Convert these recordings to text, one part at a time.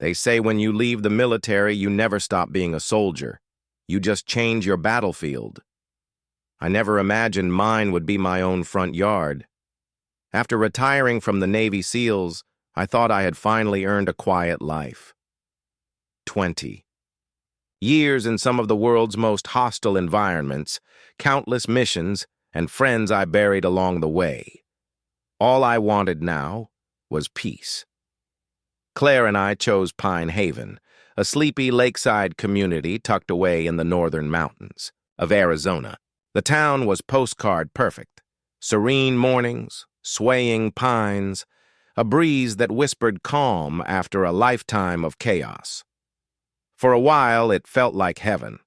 They say when you leave the military, you never stop being a soldier. You just change your battlefield. I never imagined mine would be my own front yard. After retiring from the Navy SEALs, I thought I had finally earned a quiet life. 20. Years in some of the world's most hostile environments, countless missions, and friends I buried along the way. All I wanted now was peace. Claire and I chose Pine Haven, a sleepy lakeside community tucked away in the northern mountains of Arizona. The town was postcard perfect. Serene mornings, swaying pines, a breeze that whispered calm after a lifetime of chaos. For a while, it felt like heaven.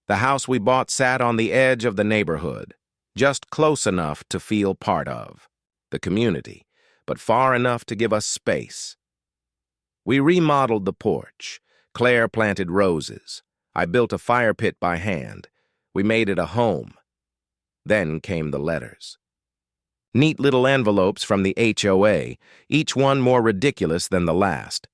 The house we bought sat on the edge of the neighborhood, just close enough to feel part of the community, but far enough to give us space. We remodeled the porch. Claire planted roses. I built a fire pit by hand. We made it a home. Then came the letters. Neat little envelopes from the HOA, each one more ridiculous than the last.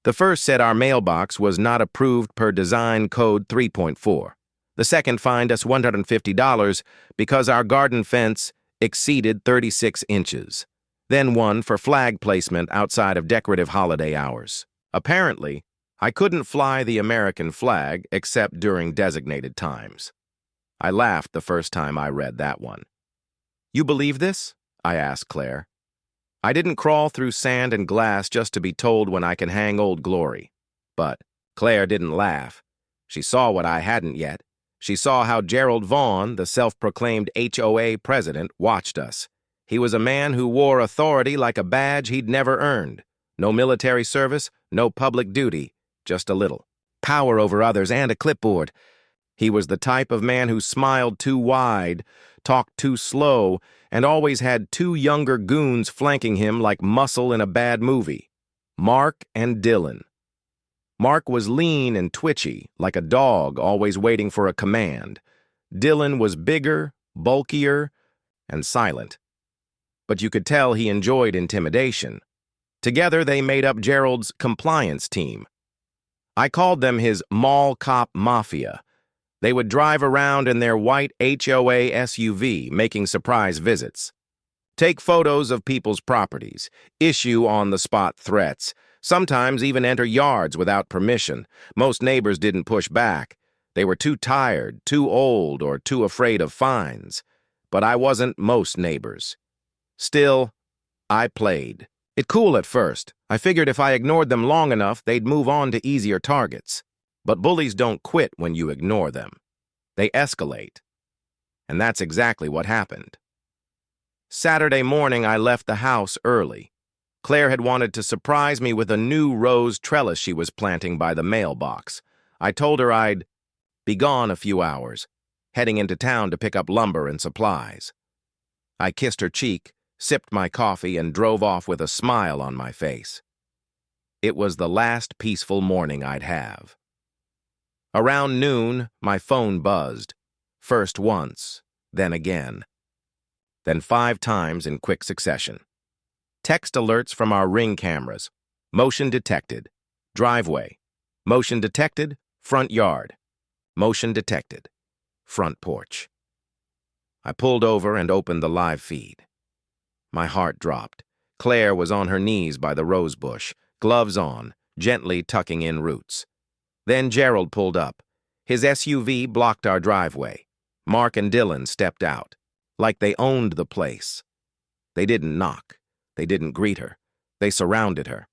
The first said our mailbox was not approved per Design Code 3.4. The second fined us $150 because our garden fence exceeded 36 inches. Then one for flag placement outside of decorative holiday hours. Apparently, I couldn't fly the American flag except during designated times. I laughed the first time I read that one. "You believe this?" I asked Claire. I didn't crawl through sand and glass just to be told when I can hang Old Glory. But Claire didn't laugh. She saw what I hadn't yet. She saw how Gerald Vaughn, the self-proclaimed HOA president, watched us. He was a man who wore authority like a badge he'd never earned. No military service, no public duty, just a little power over others and a clipboard. He was the type of man who smiled too wide, talked too slow, and always had two younger goons flanking him like muscle in a bad movie. Mark and Dylan. Mark was lean and twitchy, like a dog always waiting for a command. Dylan was bigger, bulkier, and silent. But you could tell he enjoyed intimidation. Together they made up Gerald's compliance team. I called them his mall cop mafia. They would drive around in their white HOA SUV, making surprise visits. Take photos of people's properties, issue on-the-spot threats, sometimes even enter yards without permission. Most neighbors didn't push back. They were too tired, too old, or too afraid of fines. But I wasn't most neighbors. Still, I played. It cool at first. I figured if I ignored them long enough, they'd move on to easier targets. But bullies don't quit when you ignore them. They escalate. And that's exactly what happened. Saturday morning, I left the house early. Claire had wanted to surprise me with a new rose trellis she was planting by the mailbox. I told her I'd be gone a few hours, heading into town to pick up lumber and supplies. I kissed her cheek, sipped my coffee, and drove off with a smile on my face. It was the last peaceful morning I'd have. Around noon, my phone buzzed. First once, then again. Then 5 times in quick succession. Text alerts from our Ring cameras. Motion detected. Driveway. Motion detected. Front yard. Motion detected. Front porch. I pulled over and opened the live feed. My heart dropped. Claire was on her knees by the rose bush, gloves on, gently tucking in roots. Then Gerald pulled up. His SUV blocked our driveway. Mark and Dylan stepped out, like they owned the place. They didn't knock. They didn't greet her. They surrounded her.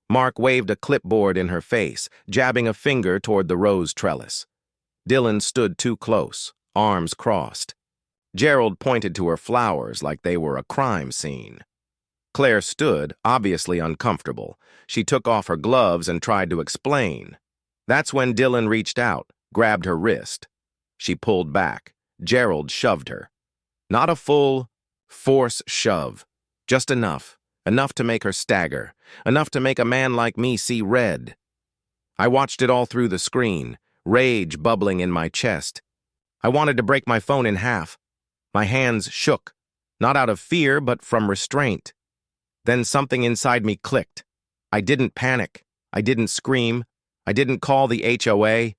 Mark waved a clipboard in her face, jabbing a finger toward the rose trellis. Dylan stood too close, arms crossed. Gerald pointed to her flowers like they were a crime scene. Claire stood, obviously uncomfortable. She took off her gloves and tried to explain. That's when Dylan reached out, grabbed her wrist. She pulled back. Gerald shoved her. Not a full, force shove. Just enough. Enough to make her stagger. Enough to make a man like me see red. I watched it all through the screen, rage bubbling in my chest. I wanted to break my phone in half. My hands shook, not out of fear, but from restraint. Then something inside me clicked. I didn't panic. I didn't scream. I didn't call the HOA.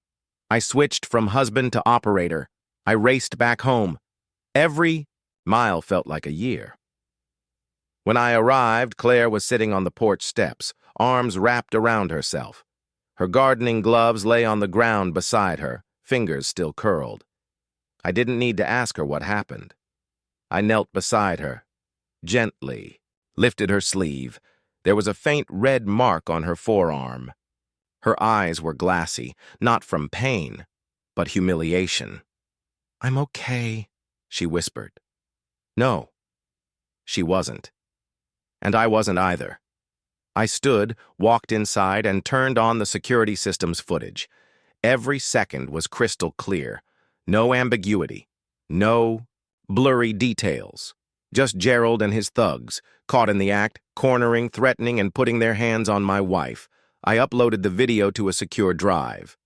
I switched from husband to operator. I raced back home. Every mile felt like a year. When I arrived, Claire was sitting on the porch steps, arms wrapped around herself. Her gardening gloves lay on the ground beside her, fingers still curled. I didn't need to ask her what happened. I knelt beside her, gently, lifted her sleeve. There was a faint red mark on her forearm. Her eyes were glassy, not from pain, but humiliation. "I'm okay," she whispered. No, she wasn't. And I wasn't either. I stood, walked inside, and turned on the security system's footage. Every second was crystal clear. No ambiguity. No blurry details. Just Gerald and his thugs, caught in the act, cornering, threatening, and putting their hands on my wife. I uploaded the video to a secure drive.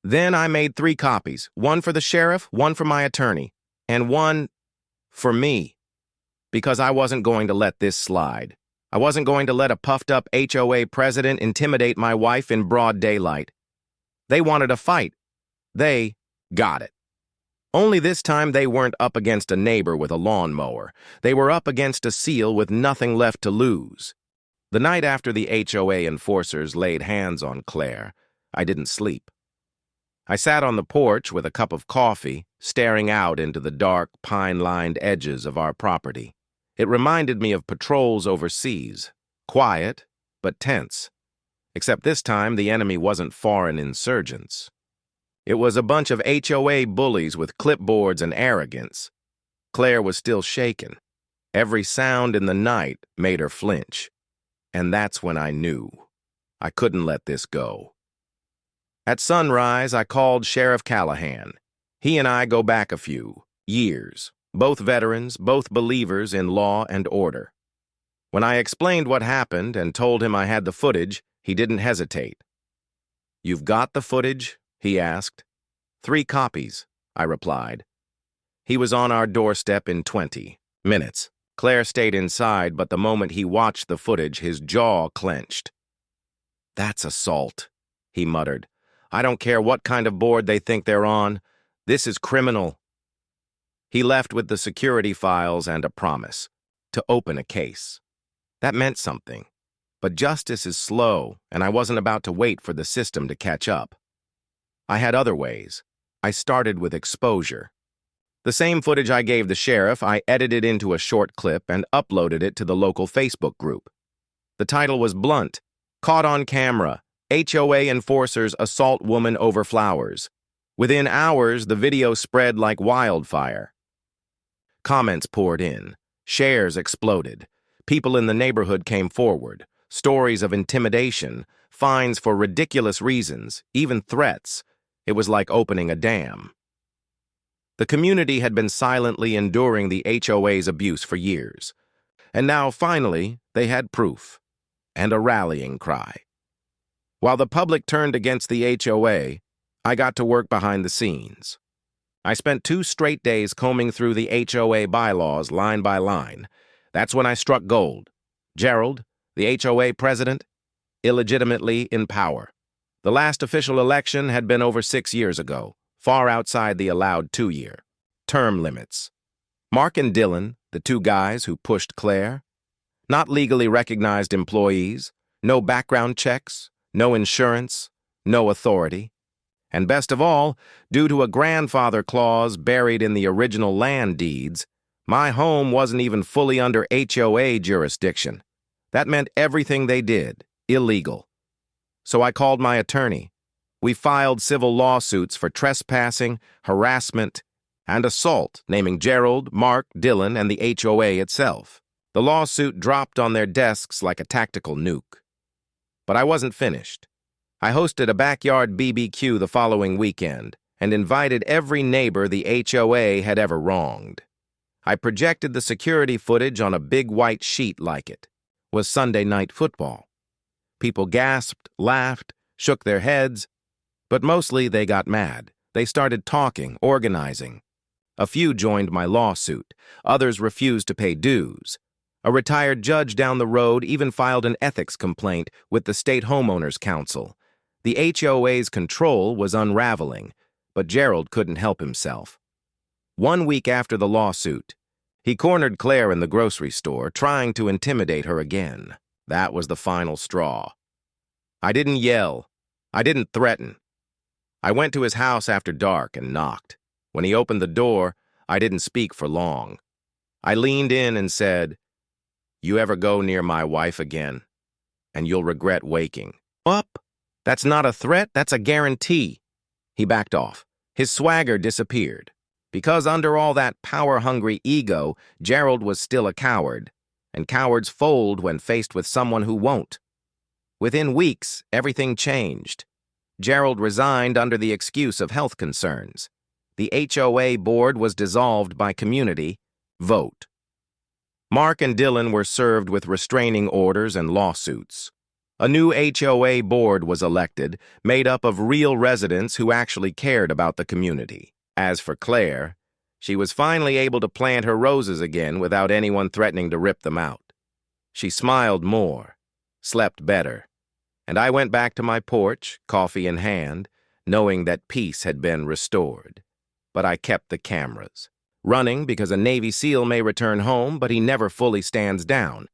Then I made 3 copies, one for the sheriff, one for my attorney, and one for me. Because I wasn't going to let this slide. I wasn't going to let a puffed-up HOA president intimidate my wife in broad daylight. They wanted a fight. They got it. Only this time they weren't up against a neighbor with a lawnmower. They were up against a seal with nothing left to lose. The night after the HOA enforcers laid hands on Claire, I didn't sleep. I sat on the porch with a cup of coffee, staring out into the dark, pine-lined edges of our property. It reminded me of patrols overseas, quiet but tense. Except this time the enemy wasn't foreign insurgents. It was a bunch of HOA bullies with clipboards and arrogance. Claire was still shaken. Every sound in the night made her flinch. And that's when I knew. I couldn't let this go. At sunrise, I called Sheriff Callahan. He and I go back a few years, both veterans, both believers in law and order. When I explained what happened and told him I had the footage, he didn't hesitate. "You've got the footage?" he asked. 3 copies, I replied. He was on our doorstep in 20 minutes. Claire stayed inside, but the moment he watched the footage, his jaw clenched. "That's assault," he muttered. "I don't care what kind of board they think they're on. This is criminal." He left with the security files and a promise to open a case. That meant something. But justice is slow, and I wasn't about to wait for the system to catch up. I had other ways. I started with exposure. The same footage I gave the sheriff, I edited into a short clip and uploaded it to the local Facebook group. The title was blunt: "Caught on camera. HOA enforcers assault woman over flowers." Within hours, the video spread like wildfire. Comments poured in. Shares exploded. People in the neighborhood came forward. Stories of intimidation, fines for ridiculous reasons, even threats. It was like opening a dam. The community had been silently enduring the HOA's abuse for years. And now, finally, they had proof. And a rallying cry. While the public turned against the HOA, I got to work behind the scenes. I spent 2 straight days combing through the HOA bylaws line by line. That's when I struck gold. Gerald, the HOA president, illegitimately in power. The last official election had been over 6 years ago, far outside the allowed 2-year term limits. Mark and Dylan, the 2 guys who pushed Claire, not legally recognized employees, no background checks, no insurance, no authority. And best of all, due to a grandfather clause buried in the original land deeds, my home wasn't even fully under HOA jurisdiction. That meant everything they did, illegal. So I called my attorney. We filed civil lawsuits for trespassing, harassment, and assault, naming Gerald, Mark, Dylan, and the HOA itself. The lawsuit dropped on their desks like a tactical nuke. But I wasn't finished. I hosted a backyard BBQ the following weekend and invited every neighbor the HOA had ever wronged. I projected the security footage on a big white sheet like it was Sunday night football. People gasped, laughed, shook their heads, but mostly they got mad. They started talking, organizing. A few joined my lawsuit. Others refused to pay dues. A retired judge down the road even filed an ethics complaint with the state homeowners council. The HOA's control was unraveling, but Gerald couldn't help himself. 1 week after the lawsuit, he cornered Claire in the grocery store, trying to intimidate her again. That was the final straw. I didn't yell. I didn't threaten. I went to his house after dark and knocked. When he opened the door, I didn't speak for long. I leaned in and said, "You ever go near my wife again, and you'll regret waking up." "That's not a threat, that's a guarantee." He backed off. His swagger disappeared. Because under all that power-hungry ego, Gerald was still a coward, and cowards fold when faced with someone who won't. Within weeks, everything changed. Gerald resigned under the excuse of health concerns. The HOA board was dissolved by community vote. Mark and Dylan were served with restraining orders and lawsuits. A new HOA board was elected, made up of real residents who actually cared about the community. As for Claire, she was finally able to plant her roses again without anyone threatening to rip them out. She smiled more, slept better, and I went back to my porch, coffee in hand, knowing that peace had been restored. But I kept the cameras running because a Navy SEAL may return home, but he never fully stands down.